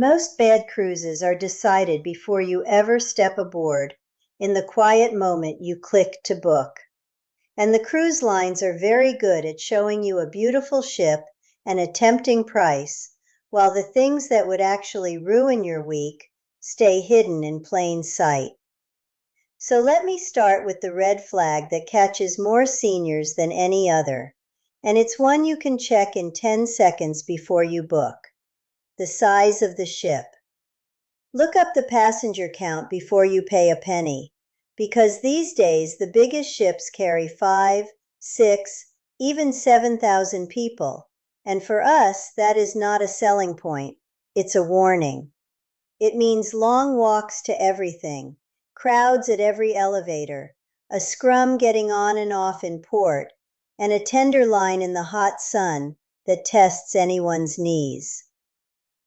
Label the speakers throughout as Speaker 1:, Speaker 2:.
Speaker 1: Most bad cruises are decided before you ever step aboard, in the quiet moment you click to book. And the cruise lines are very good at showing you a beautiful ship and a tempting price, while the things that would actually ruin your week stay hidden in plain sight. So let me start with the red flag that catches more seniors than any other, and it's one you can check in 10 seconds before you book. The size of the ship. Look up the passenger count before you pay a penny, because these days the biggest ships carry 5, 6, even 7,000 people, and for us that is not a selling point, it's a warning. It means long walks to everything, crowds at every elevator, a scrum getting on and off in port, and a tender line in the hot sun that tests anyone's knees.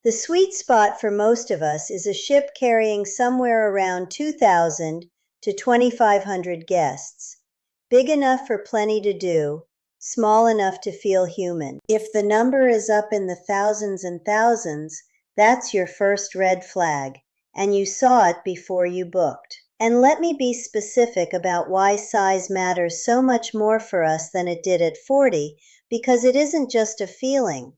Speaker 1: The sweet spot for most of us is a ship carrying somewhere around 2,000 to 2,500 guests, big enough for plenty to do, small enough to feel human. If the number is up in the thousands and thousands, that's your first red flag, and you saw it before you booked. And let me be specific about why size matters so much more for us than it did at 40, because it isn't just a feeling.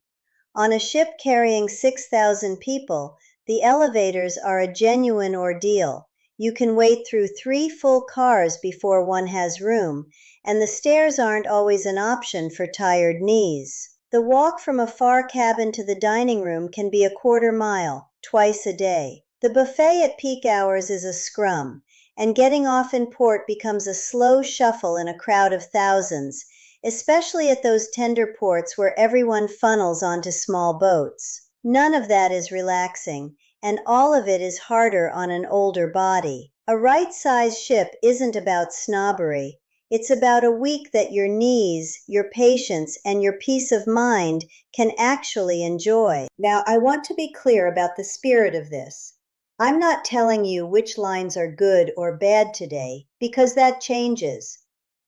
Speaker 1: On a ship carrying 6,000 people, the elevators are a genuine ordeal. You can wait through 3 full cars before one has room, and the stairs aren't always an option for tired knees. The walk from a far cabin to the dining room can be a quarter mile, twice a day. The buffet at peak hours is a scrum, and getting off in port becomes a slow shuffle in a crowd of thousands, especially at those tender ports where everyone funnels onto small boats. None of that is relaxing, and all of it is harder on an older body. A right-sized ship isn't about snobbery. It's about a week that your knees, your patience, and your peace of mind can actually enjoy. Now, I want to be clear about the spirit of this. I'm not telling you which lines are good or bad today, because that changes.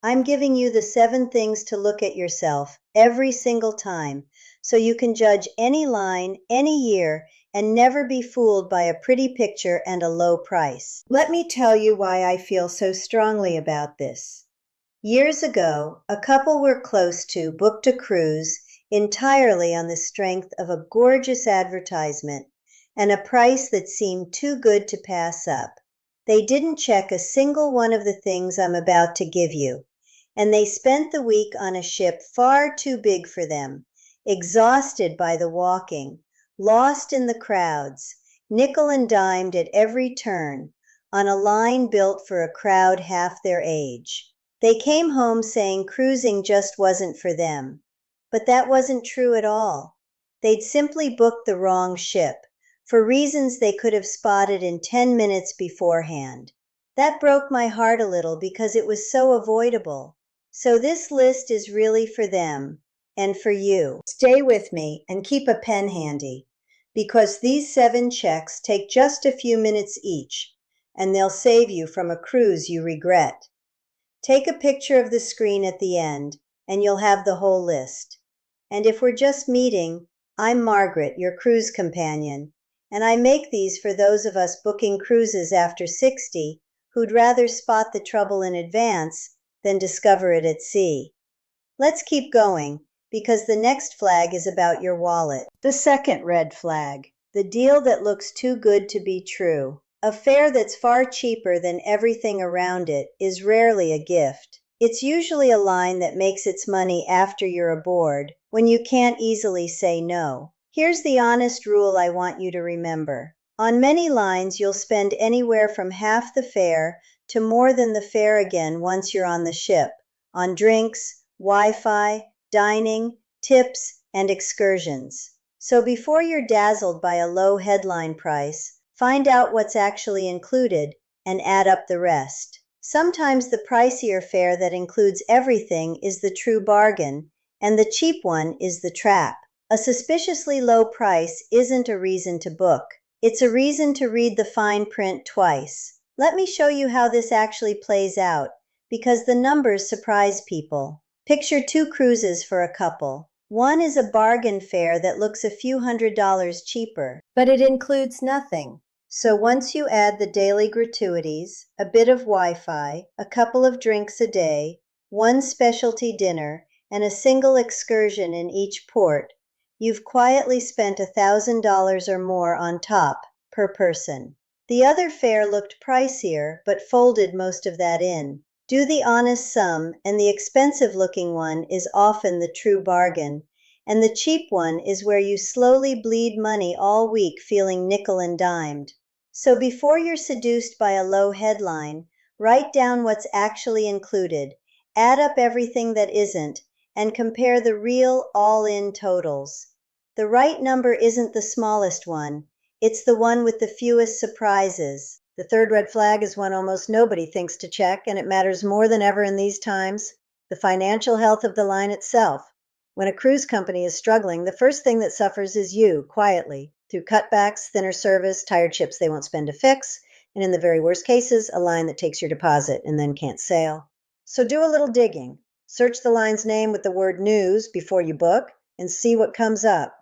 Speaker 1: I'm giving you the 7 things to look at yourself every single time, so you can judge any line, any year, and never be fooled by a pretty picture and a low price. Let me tell you why I feel so strongly about this. Years ago, a couple we're close to booked a cruise entirely on the strength of a gorgeous advertisement and a price that seemed too good to pass up. They didn't check a single one of the things I'm about to give you, and they spent the week on a ship far too big for them, exhausted by the walking, lost in the crowds, nickel and dimed at every turn, on a line built for a crowd half their age. They came home saying cruising just wasn't for them, but that wasn't true at all. They'd simply booked the wrong ship, for reasons they could have spotted in 10 minutes beforehand. That broke my heart a little because it was so avoidable. So this list is really for them and for you. Stay with me and keep a pen handy, because these 7 checks take just a few minutes each, and they'll save you from a cruise you regret. Take a picture of the screen at the end, and you'll have the whole list. And if we're just meeting, I'm Margaret, your cruise companion, and I make these for those of us booking cruises after 60 who'd rather spot the trouble in advance than discover it at sea. Let's keep going, because the next flag is about your wallet. The second red flag, the deal that looks too good to be true. A fare that's far cheaper than everything around it is rarely a gift. It's usually a line that makes its money after you're aboard, when you can't easily say no. Here's the honest rule I want you to remember. On many lines, you'll spend anywhere from half the fare to more than the fare again once you're on the ship, on drinks, Wi-Fi, dining, tips, and excursions. So before you're dazzled by a low headline price, find out what's actually included and add up the rest. Sometimes the pricier fare that includes everything is the true bargain, and the cheap one is the trap. A suspiciously low price isn't a reason to book. It's a reason to read the fine print twice. Let me show you how this actually plays out, because the numbers surprise people. Picture 2 cruises for a couple. One is a bargain fare that looks a few $100s cheaper, but it includes nothing. So once you add the daily gratuities, a bit of Wi-Fi, a couple of drinks a day, one specialty dinner, and a single excursion in each port, you've quietly spent $1,000 or more on top per person. The other fare looked pricier, but folded most of that in. Do the honest sum, and the expensive-looking one is often the true bargain, and the cheap one is where you slowly bleed money all week feeling nickel and dimed. So before you're seduced by a low headline, write down what's actually included, add up everything that isn't, and compare the real all-in totals. The right number isn't the smallest one. It's the one with the fewest surprises. The third red flag is one almost nobody thinks to check, and it matters more than ever in these times: the financial health of the line itself. When a cruise company is struggling, the first thing that suffers is you, quietly, through cutbacks, thinner service, tired ships they won't spend to fix, and in the very worst cases, a line that takes your deposit and then can't sail. So do a little digging. Search the line's name with the word news before you book and see what comes up.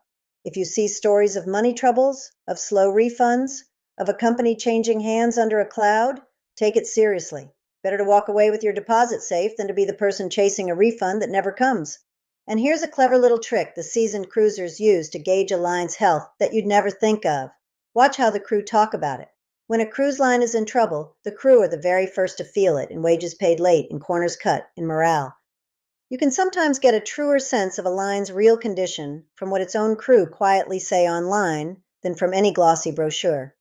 Speaker 1: If you see stories of money troubles, of slow refunds, of a company changing hands under a cloud, take it seriously. Better to walk away with your deposit safe than to be the person chasing a refund that never comes. And here's a clever little trick the seasoned cruisers use to gauge a line's health that you'd never think of. Watch how the crew talk about it. When a cruise line is in trouble, the crew are the very first to feel it in wages paid late, in corners cut, in morale. You can sometimes get a truer sense of a line's real condition from what its own crew quietly say online than from any glossy brochure.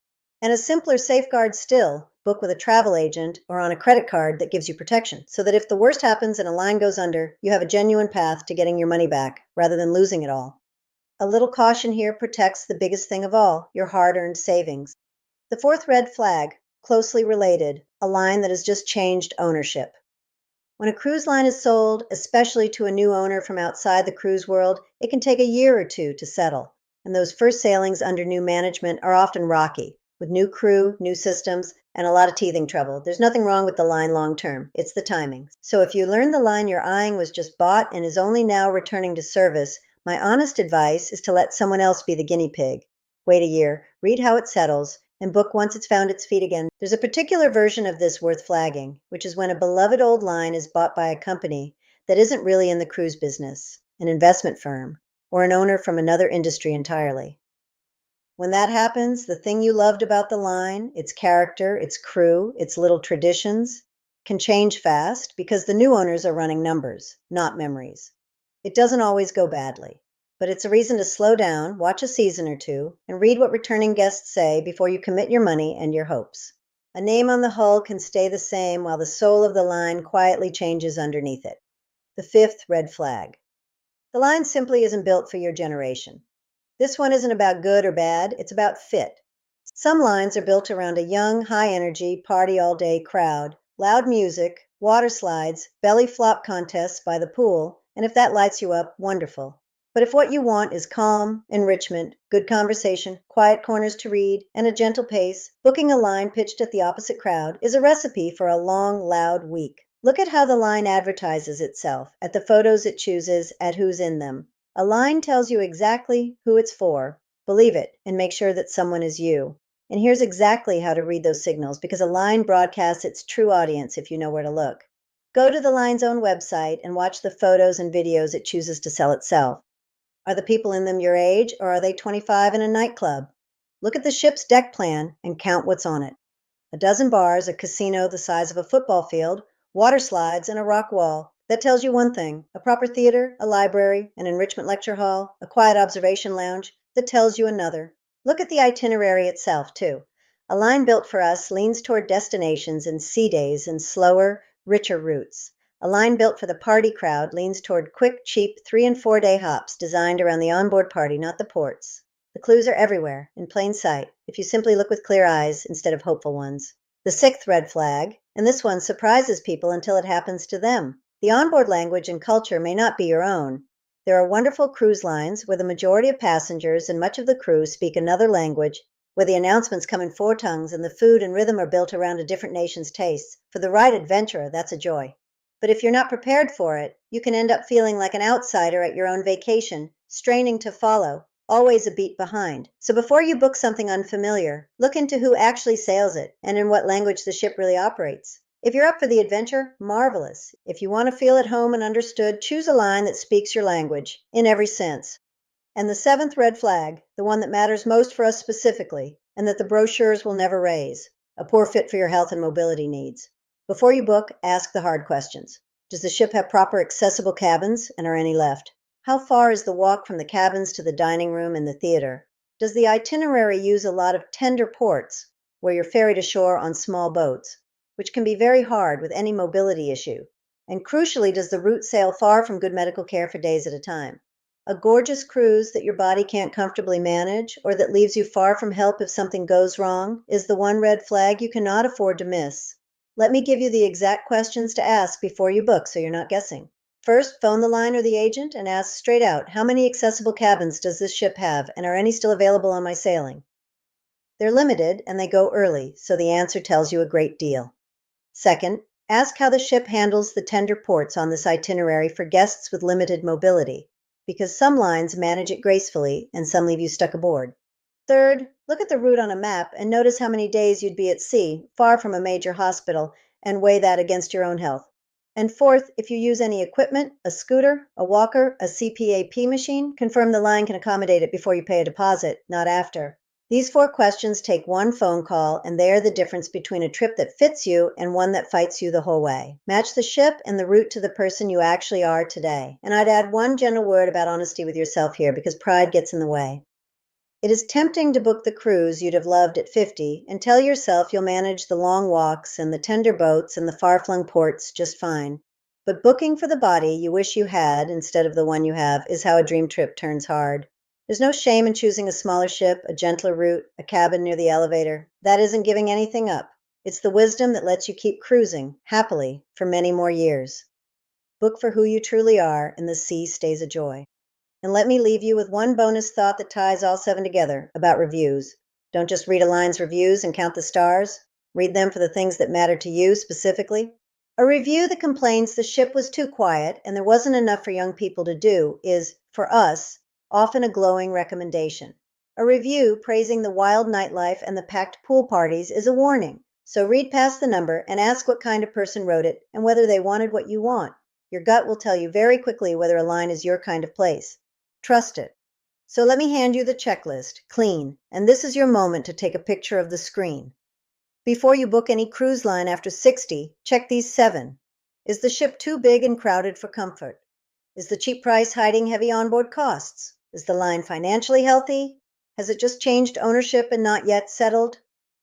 Speaker 1: And a simpler safeguard still, book with a travel agent or on a credit card that gives you protection, so that if the worst happens and a line goes under, you have a genuine path to getting your money back, rather than losing it all. A little caution here protects the biggest thing of all, your hard-earned savings. The fourth red flag, closely related, a line that has just changed ownership. When a cruise line is sold, especially to a new owner from outside the cruise world, it can take a year or two to settle, and those first sailings under new management are often rocky, with new crew, new systems, and a lot of teething trouble. There's nothing wrong with the line long term. It's the timing. So if you learn the line you're eyeing was just bought and is only now returning to service, my honest advice is to let someone else be the guinea pig. Wait a year, read how it settles, and book once it's found its feet again. There's a particular version of this worth flagging, which is when a beloved old line is bought by a company that isn't really in the cruise business, an investment firm, or an owner from another industry entirely. When that happens, the thing you loved about the line, its character, its crew, its little traditions, can change fast because the new owners are running numbers, not memories. It doesn't always go badly, but it's a reason to slow down, watch a season or two, and read what returning guests say before you commit your money and your hopes. A name on the hull can stay the same while the soul of the line quietly changes underneath it. The fifth red flag. The line simply isn't built for your generation. This one isn't about good or bad, it's about fit. Some lines are built around a young, high-energy, party-all-day crowd, loud music, water slides, belly flop contests by the pool, and if that lights you up, wonderful. But if what you want is calm, enrichment, good conversation, quiet corners to read, and a gentle pace, booking a line pitched at the opposite crowd is a recipe for a long, loud week. Look at how the line advertises itself, at the photos it chooses, at who's in them. A line tells you exactly who it's for. Believe it, and make sure that someone is you. And here's exactly how to read those signals, because a line broadcasts its true audience if you know where to look. Go to the line's own website and watch the photos and videos it chooses to sell itself. Are the people in them your age, or are they 25 in a nightclub? Look at the ship's deck plan and count what's on it. A dozen bars, a casino the size of a football field, water slides, and a rock wall. That tells you one thing: a proper theater, a library, an enrichment lecture hall, a quiet observation lounge. That tells you another. Look at the itinerary itself, too. A line built for us leans toward destinations and sea days and slower, richer routes. A line built for the party crowd leans toward quick, cheap 3- and 4-day hops designed around the onboard party, not the ports. The clues are everywhere, in plain sight, if you simply look with clear eyes instead of hopeful ones. The sixth red flag, and this one surprises people until it happens to them. The onboard language and culture may not be your own. There are wonderful cruise lines where the majority of passengers and much of the crew speak another language, where the announcements come in 4 tongues and the food and rhythm are built around a different nation's tastes. For the right adventurer, that's a joy. But if you're not prepared for it, you can end up feeling like an outsider at your own vacation, straining to follow, always a beat behind. So before you book something unfamiliar, look into who actually sails it and in what language the ship really operates. If you're up for the adventure, marvelous. If you want to feel at home and understood, choose a line that speaks your language, in every sense. And the seventh red flag, the one that matters most for us specifically, and that the brochures will never raise, a poor fit for your health and mobility needs. Before you book, ask the hard questions. Does the ship have proper accessible cabins, and are any left? How far is the walk from the cabins to the dining room and the theater? Does the itinerary use a lot of tender ports, where you're ferried ashore on small boats, which can be very hard with any mobility issue? And crucially, does the route sail far from good medical care for days at a time? A gorgeous cruise that your body can't comfortably manage, or that leaves you far from help if something goes wrong, is the one red flag you cannot afford to miss. Let me give you the exact questions to ask before you book so you're not guessing. First, phone the line or the agent and ask straight out, how many accessible cabins does this ship have, and are any still available on my sailing? They're limited and they go early, so the answer tells you a great deal. Second, ask how the ship handles the tender ports on this itinerary for guests with limited mobility, because some lines manage it gracefully and some leave you stuck aboard. Third, look at the route on a map and notice how many days you'd be at sea, far from a major hospital, and weigh that against your own health. And fourth, if you use any equipment, a scooter, a walker, a CPAP machine, confirm the line can accommodate it before you pay a deposit, not after. These 4 questions take one phone call, and they are the difference between a trip that fits you and one that fights you the whole way. Match the ship and the route to the person you actually are today. And I'd add one gentle word about honesty with yourself here, because pride gets in the way. It is tempting to book the cruise you'd have loved at 50 and tell yourself you'll manage the long walks and the tender boats and the far-flung ports just fine. But booking for the body you wish you had instead of the one you have is how a dream trip turns hard. There's no shame in choosing a smaller ship, a gentler route, a cabin near the elevator. That isn't giving anything up. It's the wisdom that lets you keep cruising, happily, for many more years. Book for who you truly are, and the sea stays a joy. And let me leave you with one bonus thought that ties all 7 together about reviews. Don't just read a line's reviews and count the stars. Read them for the things that matter to you specifically. A review that complains the ship was too quiet and there wasn't enough for young people to do is, for us, often a glowing recommendation. A review praising the wild nightlife and the packed pool parties is a warning. So read past the number and ask what kind of person wrote it and whether they wanted what you want. Your gut will tell you very quickly whether a line is your kind of place. Trust it. So let me hand you the checklist, clean, and this is your moment to take a picture of the screen. Before you book any cruise line after 60, check these 7. Is the ship too big and crowded for comfort? Is the cheap price hiding heavy onboard costs? Is the line financially healthy? Has it just changed ownership and not yet settled?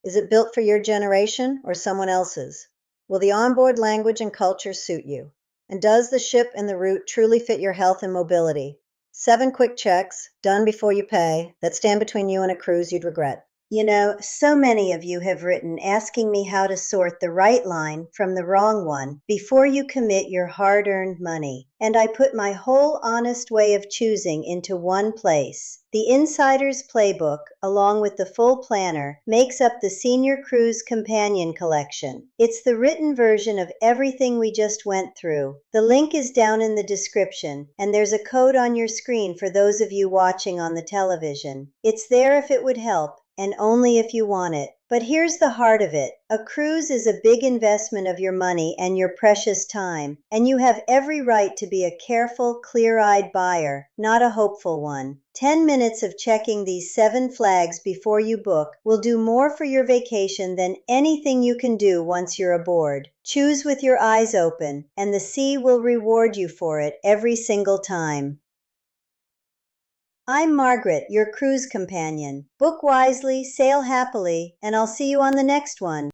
Speaker 1: Is it built for your generation or someone else's? Will the onboard language and culture suit you? And does the ship and the route truly fit your health and mobility? 7 quick checks, done before you pay, that stand between you and a cruise you'd regret. You know, so many of you have written asking me how to sort the right line from the wrong one before you commit your hard-earned money. And I put my whole honest way of choosing into one place. The Insider's Playbook, along with the full planner, makes up the Senior Cruise Companion Collection. It's the written version of everything we just went through. The link is down in the description, and there's a code on your screen for those of you watching on the television. It's there if it would help, and only if you want it. But here's the heart of it. A cruise is a big investment of your money and your precious time, and you have every right to be a careful, clear-eyed buyer, not a hopeful one. 10 minutes of checking these 7 flags before you book will do more for your vacation than anything you can do once you're aboard. Choose with your eyes open, and the sea will reward you for it every single time. I'm Margaret, your cruise companion. Book wisely, sail happily, and I'll see you on the next one.